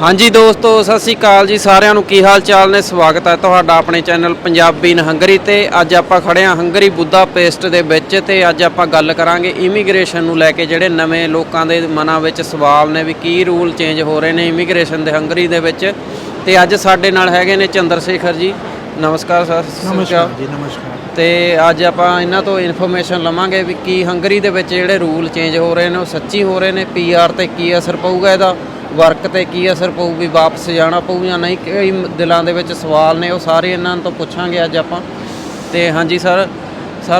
हाँ जी दोस्तों, सत श्री अकाल जी सारिਆਂ ਨੂੰ। ਕੀ ਹਾਲ ਚਾਲ ਨੇ? ਸਵਾਗਤ ਹੈ ਤੁਹਾਡਾ ਆਪਣੇ ਚੈਨਲ ਪੰਜਾਬੀ ਇਨ ਹੰਗਰੀ ਤੇ। ਅੱਜ ਆਪਾਂ ਖੜੇ ਹਾਂ ਹੰਗਰੀ ਬੁਦਾਪੇਸਟ ਦੇ ਵਿੱਚ ਤੇ ਅੱਜ ਆਪਾਂ ਗੱਲ ਕਰਾਂਗੇ ਇਮੀਗ੍ਰੇਸ਼ਨ ਨੂੰ ਲੈ ਕੇ। ਜਿਹੜੇ ਨਵੇਂ ਲੋਕਾਂ ਦੇ ਮਨਾਂ ਵਿੱਚ ਸਵਾਲ ਨੇ ਵੀ ਕੀ ਰੂਲ ਚੇਂਜ ਹੋ ਰਹੇ ਨੇ ਇਮੀਗ੍ਰੇਸ਼ਨ ਦੇ ਹੰਗਰੀ ਦੇ ਵਿੱਚ। ਤੇ ਅੱਜ ਸਾਡੇ ਨਾਲ ਹੈਗੇ ਨੇ ਚੰਦਰ ਸ਼ੇਖਰ ਜੀ। ਨਮਸਕਾਰ ਸਰ। ਨਮਸਕਾਰ ਜੀ। ਨਮਸਕਾਰ। ਤੇ ਅੱਜ ਆਪਾਂ ਇਹਨਾਂ ਤੋਂ ਇਨਫੋਰਮੇਸ਼ਨ ਲਵਾਂਗੇ ਵੀ ਕੀ ਹੰਗਰੀ ਦੇ ਵਿੱਚ ਜਿਹੜੇ ਰੂਲ ਚੇਂਜ ਹੋ ਰਹੇ ਨੇ ਉਹ ਸੱਚੀ ਹੋ ਰਹੇ ਨੇ, ਪੀਆਰ ਤੇ ਕੀ ਅਸਰ ਪਊਗਾ ਇਹਦਾ, ਵਰਕ ਤੇ ਕੀ ਅਸਰ ਪਊ, ਵੀ ਵਾਪਸ ਜਾਣਾ ਪਊ ਜਾਂ ਨਹੀਂ। ਕਈ ਦਿਲਾਂ ਦੇ ਵਿੱਚ ਸਵਾਲ ਨੇ, ਉਹ ਸਾਰੇ ਇਹਨਾਂ ਤੋਂ ਪੁੱਛਾਂਗੇ ਅੱਜ ਆਪਾਂ। ਤੇ ਹਾਂਜੀ ਸਰ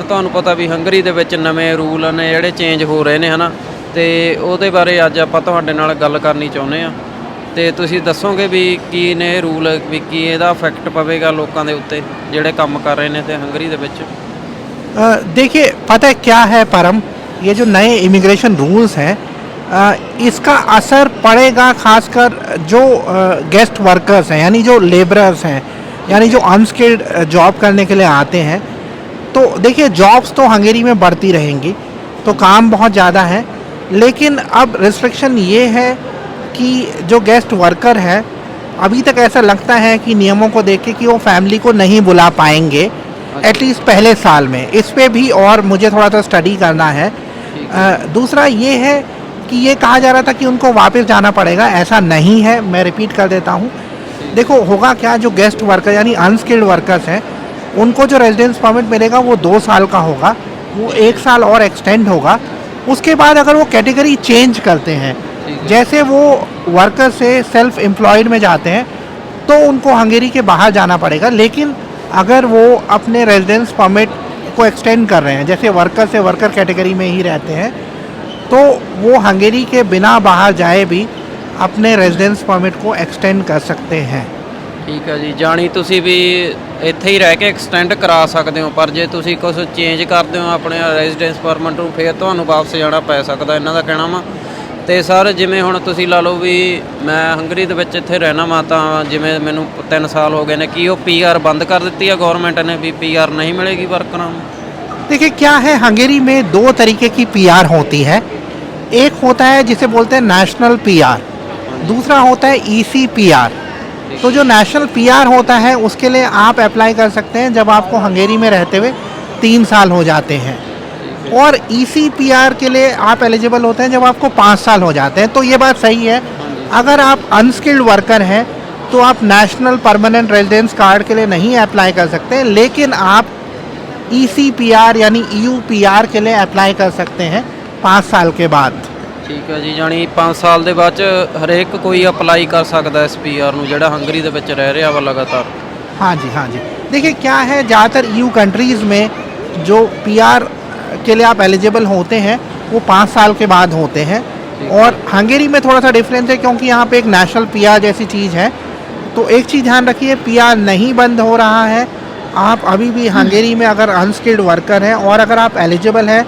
ਤੁਹਾਨੂੰ ਪਤਾ ਵੀ ਹੰਗਰੀ ਦੇ ਵਿੱਚ ਨਵੇਂ ਰੂਲ ਨੇ ਜਿਹੜੇ ਚੇਂਜ ਹੋ ਰਹੇ ਨੇ ਹੈ ਨਾ, ਤੇ ਉਹਦੇ ਬਾਰੇ ਅੱਜ ਆਪਾਂ ਤੁਹਾਡੇ ਨਾਲ ਗੱਲ ਕਰਨੀ ਚਾਹੁੰਦੇ ਹਾਂ। ਤੇ ਤੁਸੀਂ ਦੱਸੋਗੇ ਵੀ ਕੀ ਨੇ ਰੂਲ, ਵੀ ਕੀ ਇਹਦਾ ਇਫੈਕਟ ਪਵੇਗਾ ਲੋਕਾਂ ਦੇ ਉੱਤੇ ਜਿਹੜੇ ਕੰਮ ਕਰ ਰਹੇ ਨੇ ਤੇ ਹੰਗਰੀ ਦੇ ਵਿੱਚ। देखिए, पता है क्या है परम, ये जो नए इमिग्रेशन रूल्स हैं इसका असर पड़ेगा खासकर जो गेस्ट वर्कर्स हैं, यानी जो लेबरर्स हैं, यानी जो अनस्किल्ड जॉब करने के लिए आते हैं। तो देखिए, जॉब्स तो हंगेरी में बढ़ती रहेंगी, तो काम बहुत ज़्यादा है, लेकिन अब रिस्ट्रिक्शन ये है कि जो गेस्ट वर्कर है, अभी तक ऐसा लगता है कि नियमों को देख के कि वो फैमिली को नहीं बुला पाएंगे एटलीस्ट पहले साल में। इस पे भी और मुझे थोड़ा सा स्टडी करना है। दूसरा ये है कि ये कहा जा रहा था कि उनको वापस जाना पड़ेगा, ऐसा नहीं है। मैं रिपीट कर देता हूँ। देखो होगा क्या, जो गेस्ट वर्कर यानी अनस्किल्ड वर्कर्स हैं उनको जो रेजिडेंस परमिट मिलेगा वो 2 साल का होगा, वो 1 साल और एक्सटेंड होगा। उसके बाद अगर वो कैटेगरी चेंज करते हैं, जैसे वो वर्कर से सेल्फ एम्प्लॉयड में जाते हैं तो उनको हंगेरी के बाहर जाना पड़ेगा। लेकिन अगर वो अपने रेजिडेंस परमिट को एक्सटेंड कर रहे हैं, जैसे वर्कर से वर्कर कैटेगरी में ही रहते हैं, तो वो हंगेरी के बिना बाहर जाए भी अपने रेजिडेंस परमिट को एक्सटेंड कर सकते हैं। ਠੀਕ ਹੈ ਜੀ, ਜਾਣੀ ਤੁਸੀਂ ਵੀ ਇੱਥੇ ਹੀ ਰਹਿ ਕੇ ਐਕਸਟੈਂਡ ਕਰਾ ਸਕਦੇ ਹੋ, ਪਰ ਜੇ ਤੁਸੀਂ ਕੁਝ ਚੇਂਜ ਕਰਦੇ ਹੋ ਆਪਣੇ ਰੈਜ਼ੀਡੈਂਸ ਪਰਮਿਟ ਨੂੰ ਫਿਰ ਤੁਹਾਨੂੰ ਵਾਪਸ ਜਾਣਾ ਪੈ ਸਕਦਾ, ਇਹਨਾਂ ਦਾ ਕਹਿਣਾ ਵਾ। ਤੇ ਸਰ ਜਿਵੇਂ ਹੁਣ ਤੁਸੀਂ ਲਾ ਲਓ ਵੀ ਮੈਂ ਹੰਗਰੀ ਦੇ ਵਿੱਚ ਇੱਥੇ ਰਹਿਣਾ ਵਾ, ਤਾਂ ਜਿਵੇਂ ਮੈਨੂੰ 3 ਸਾਲ ਹੋ ਗਏ ਨੇ, ਕੀ ਉਹ ਪੀਆਰ ਬੰਦ ਕਰ ਦਿੱਤੀ ਹੈ ਗੌਰमेंट ने भी पीआर नहीं मिलेगी वर्करों को? देखिए क्या है, हंगेरी में 2 तरीके की पीआर होती है। एक होता है जिसे बोलते हैं नेशनल पीआर, दूसरा होता है ईसी पीआर। तो जो नेशनल पीआर होता है उसके लिए आप अप्लाई कर सकते हैं जब आपको हंगेरी में रहते हुए 3 साल हो जाते हैं, और ईसी पीआर के लिए आप एलिजिबल होते हैं जब आपको 5 साल हो जाते हैं। तो ये बात सही है, अगर आप अनस्किल्ड वर्कर हैं तो आप नेशनल परमानेंट रेजिडेंस कार्ड के लिए नहीं अप्लाई कर सकते, लेकिन आप ईसी पीआर यानी ईयू पीआर के लिए अप्लाई कर सकते हैं 5 साल के बाद। ਠੀਕ ਹੈ ਜੀ, ਜਾਣੀ 5 ਸਾਲ ਦੇ ਬਾਅਦ 'ਚ ਹਰੇਕ ਕੋਈ ਅਪਲਾਈ ਕਰ ਸਕਦਾ ਇਸ ਪੀਆਰ ਨੂੰ ਜਿਹੜਾ ਹੰਗਰੀ ਦੇ ਵਿੱਚ ਰਹਿ ਰਿਹਾ ਵਾ ਲਗਾਤਾਰ। हाँ जी, हाँ जी। देखिए क्या है, ज़्यादातर ईयू कंट्रीज़ में जो पीआर के लिए आप एलिजिबल होते हैं वो 5 साल के बाद होते हैं, और हंगेरी में थोड़ा सा डिफरेंस है क्योंकि यहाँ पे एक नेशनल पीआर जैसी चीज़ है। तो एक चीज़ ध्यान रखिए, पीआर नहीं बंद हो रहा है। आप अभी भी हंगेरी में अगर अनस्किल्ड वर्कर हैं और अगर आप एलिजिबल हैं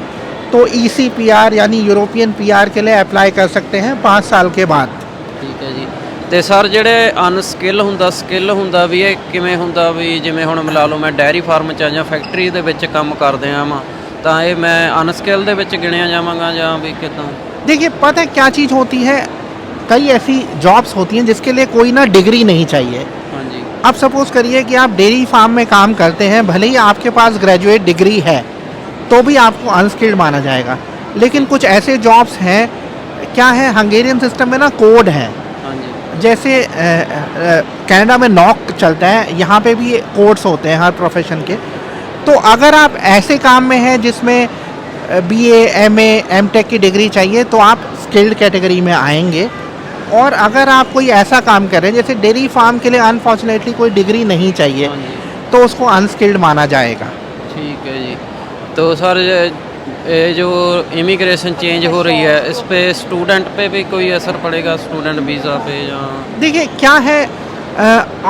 तो ईसी पीआर यानी यूरोपियन पीआर के लिए अप्लाई कर सकते हैं 5 साल के बाद। ਠੀਕ ਹੈ ਜੀ। ਤੇ ਸਰ ਜਿਹੜੇ ਅਨਸਕਿੱਲ ਹੁੰਦਾ, ਸਕਿੱਲ ਹੁੰਦਾ ਵੀ ਇਹ ਕਿਵੇਂ ਹੁੰਦਾ, ਵੀ ਜਿਵੇਂ ਹੁਣ ਮਿਲਾ ਲਓ ਮੈਂ ਡੈਰੀ ਫਾਰਮ 'ਚ ਜਾਂ ਫੈਕਟਰੀ ਦੇ ਵਿੱਚ ਕੰਮ ਕਰਦੇ ਆ ਵਾਂ, ਤਾਂ ਇਹ मैं अनस्किल ਦੇ ਵਿੱਚ ਗਿਣਿਆ ਜਾਵਾਂਗਾ ਜਾਂ ਵੀ ਕਿੱਦਾਂ? देखिए पता है क्या चीज़ होती है, कई ऐसी जॉब्स होती हैं जिसके लिए कोई ना डिग्री नहीं चाहिए। हाँ जी। अब सपोज़ करिए कि आप डेयरी फार्म में काम करते हैं, भले ही आपके पास ग्रेजुएट डिग्री है तो भी आपको अनस्किल्ड माना जाएगा। लेकिन कुछ ऐसे जॉब्स हैं, क्या है, हंगेरियन सिस्टम में ना कोड है। हाँ जी। जैसे कनाडा में नॉक चलता है, यहाँ पे भी कोड्स होते हैं हर प्रोफेशन के। तो अगर आप ऐसे काम में हैं जिसमें बीए, एमए, एमटेक की डिग्री चाहिए तो आप स्किल्ड कैटेगरी में आएंगे। और अगर आप कोई ऐसा काम कर रहे हैं जैसे डेयरी फार्म के लिए अनफॉर्चुनेटली कोई डिग्री नहीं चाहिए, हाँ जी। तो उसको अनस्किल्ड माना जाएगा। ठीक है जी। तो सर ये जो इमिग्रेशन चेंज हो रही है, इस पे स्टूडेंट पे भी कोई असर पड़ेगा, स्टूडेंट वीज़ा पे या? देखिए क्या है,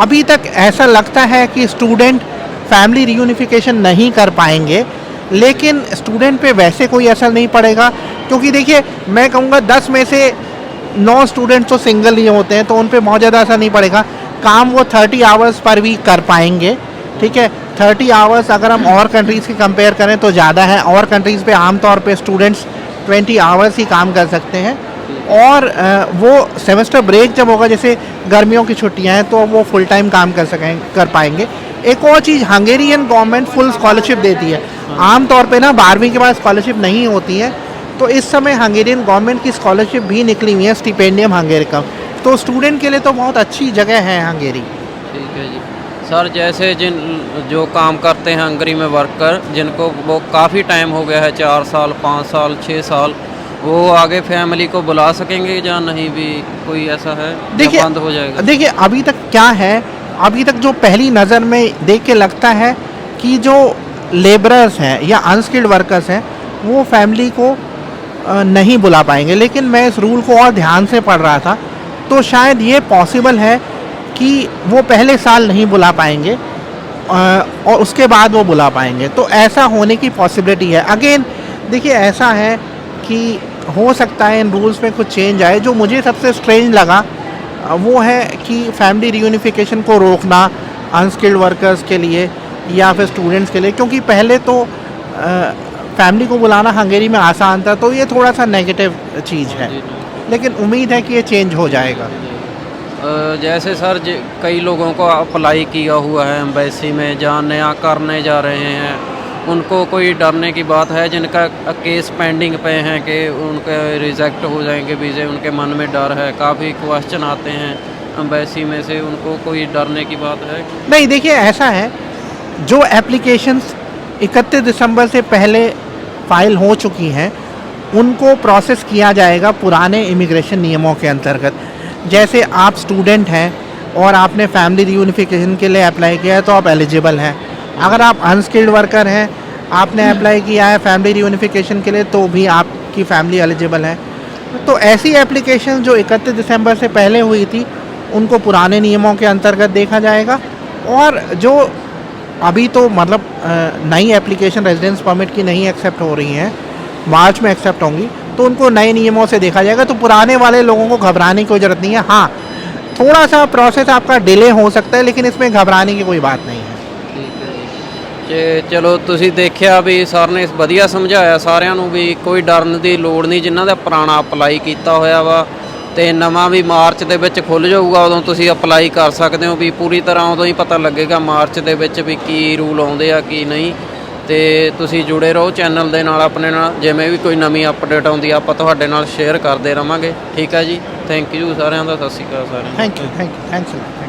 अभी तक ऐसा लगता है कि स्टूडेंट फैमिली रियूनिफिकेशन नहीं कर पाएंगे, लेकिन स्टूडेंट पे वैसे कोई असर नहीं पड़ेगा। क्योंकि देखिए मैं कहूँगा 10 में से 9 स्टूडेंट तो सिंगल ही होते हैं, तो उन पे बहुत ज़्यादा असर नहीं पड़ेगा। काम वो 30 आवर्स पर वीक कर पाएंगे, ठीक है। 30 आवर्स अगर हम और कंट्रीज़ की कंपेयर करें तो ज़्यादा है। और कंट्रीज़ पे आमतौर पे स्टूडेंट्स 20 आवर्स ही काम कर सकते हैं, और वो सेमेस्टर ब्रेक जब होगा, जैसे गर्मियों की छुट्टियां हैं, तो वो फुल टाइम काम कर पाएंगे। एक और चीज़, हंगेरियन गवर्नमेंट फुल स्कॉलरशिप देती है। आम तौर पे ना 12वीं के बाद स्कॉलरशिप नहीं होती है, तो इस समय हंगेरियन गवर्नमेंट की स्कॉलरशिप भी निकली हुई है, स्टिपेंडियम हंगेरी का। तो स्टूडेंट के लिए तो बहुत अच्छी जगह है हंगेरी। ठीक है जी। सर जैसे जो काम करते हैं हंगरी में वर्कर, जिनको वो काफ़ी टाइम हो गया है, 4 साल 5 साल 6 साल, वो आगे फैमिली को बुला सकेंगे या नहीं, भी कोई ऐसा है या बंद हो जाएगा? देखिए अभी तक क्या है, अभी तक जो पहली नज़र में देख के लगता है कि जो लेबरर्स हैं या अनस्किल्ड वर्कर्स हैं वो फैमिली को नहीं बुला पाएंगे। लेकिन मैं इस रूल को और ध्यान से पढ़ रहा था, तो शायद ये पॉसिबल है कि वो पहले साल नहीं बुला पाएंगे और उसके बाद वो बुला पाएंगे। तो ऐसा होने की पॉसिबिलिटी है। अगेन देखिए ऐसा है कि हो सकता है इन रूल्स में कुछ चेंज आए। जो मुझे सबसे स्ट्रेंज लगा वो है कि फैमिली रियूनिफिकेशन को रोकना अनस्किल्ड वर्कर्स के लिए या फिर स्टूडेंट्स के लिए, क्योंकि पहले तो फैमिली को बुलाना हंगेरी में आसान था, तो ये थोड़ा सा नेगेटिव चीज़ है। लेकिन उम्मीद है कि ये चेंज हो जाएगा। जैसे सर कई लोगों को अप्लाई किया हुआ है एम्बेसी में, जाने या करने जा रहे हैं, उनको कोई डरने की बात है? जिनका केस पेंडिंग पे हैं कि उनके रिजेक्ट हो जाएंगे वीज़े, उनके मन में डर है, काफ़ी क्वेश्चन आते हैं एम्बेसी में से, उनको कोई डरने की बात है? नहीं, देखिए ऐसा है, जो एप्लीकेशंस 31 दिसंबर से पहले फाइल हो चुकी हैं उनको प्रोसेस किया जाएगा पुराने इमिग्रेशन नियमों के अंतर्गत। जैसे आप स्टूडेंट हैं और आपने फैमिली रियूनिफिकेशन के लिए अप्लाई किया है तो आप एलिजिबल हैं। अगर आप अनस्किल्ड वर्कर हैं, आपने अप्लाई किया है फैमिली रियूनिफिकेशन के लिए, तो भी आपकी फैमिली एलिजिबल है। तो ऐसी एप्लीकेशन जो 31 दिसंबर से पहले हुई थी उनको पुराने नियमों के अंतर्गत देखा जाएगा, और जो अभी तो मतलब नई एप्लीकेशन रेजिडेंस परमिट की नहीं एक्सेप्ट हो रही हैं, मार्च में एक्सेप्ट होंगी, तो उनको नए नियमों से देखा जाएगा। तो पुराने वाले लोगों को घबराने की कोई ज़रूरत नहीं है। हाँ, थोड़ा सा प्रोसेस आपका डिले हो सकता है, लेकिन इसमें घबराने की कोई बात नहीं है। ਚਲੋ ਤੁਸੀਂ ਦੇਖਿਆ ਵੀ ਸਰ ਨੇ ਵਧੀਆ ਸਮਝਾਇਆ ਸਾਰਿਆਂ ਨੂੰ ਵੀ ਕੋਈ ਡਰਨ ਦੀ ਲੋੜ ਨਹੀਂ, ਜਿਨ੍ਹਾਂ ਦਾ ਪੁਰਾਣਾ ਅਪਲਾਈ ਕੀਤਾ ਹੋਇਆ ਵਾ, ਤੇ ਨਵਾਂ ਵੀ ਮਾਰਚ ਦੇ ਵਿੱਚ ਖੁੱਲ੍ਹ ਜਾਊਗਾ, ਉਦੋਂ ਤੁਸੀਂ ਅਪਲਾਈ ਕਰ ਸਕਦੇ ਹੋ। ਵੀ ਪੂਰੀ ਤਰ੍ਹਾਂ ਉਦੋਂ ਹੀ ਪਤਾ ਲੱਗੇਗਾ ਮਾਰਚ ਦੇ ਵਿੱਚ ਵੀ ਕੀ ਰੂਲ ਆਉਂਦੇ ਆ ਕੀ ਨਹੀਂ। ਤੇ ਤੁਸੀਂ ਜੁੜੇ ਰਹੋ ਚੈਨਲ ਦੇ ਨਾਲ ਆਪਣੇ ਨਾਲ, ਜਿਵੇਂ ਵੀ ਕੋਈ ਨਵੀਂ ਅਪਡੇਟ ਆਉਂਦੀ ਆ ਆਪਾਂ ਤੁਹਾਡੇ ਨਾਲ ਸ਼ੇਅਰ ਕਰਦੇ ਰਵਾਂਗੇ। ਠੀਕ ਹੈ ਜੀ, ਥੈਂਕ ਯੂ ਸਾਰਿਆਂ ਦਾ, ਸਤਿ ਸ਼੍ਰੀ ਅਕਾਲ ਸਾਰਿਆਂ ਨੂੰ। Thank you, thanks.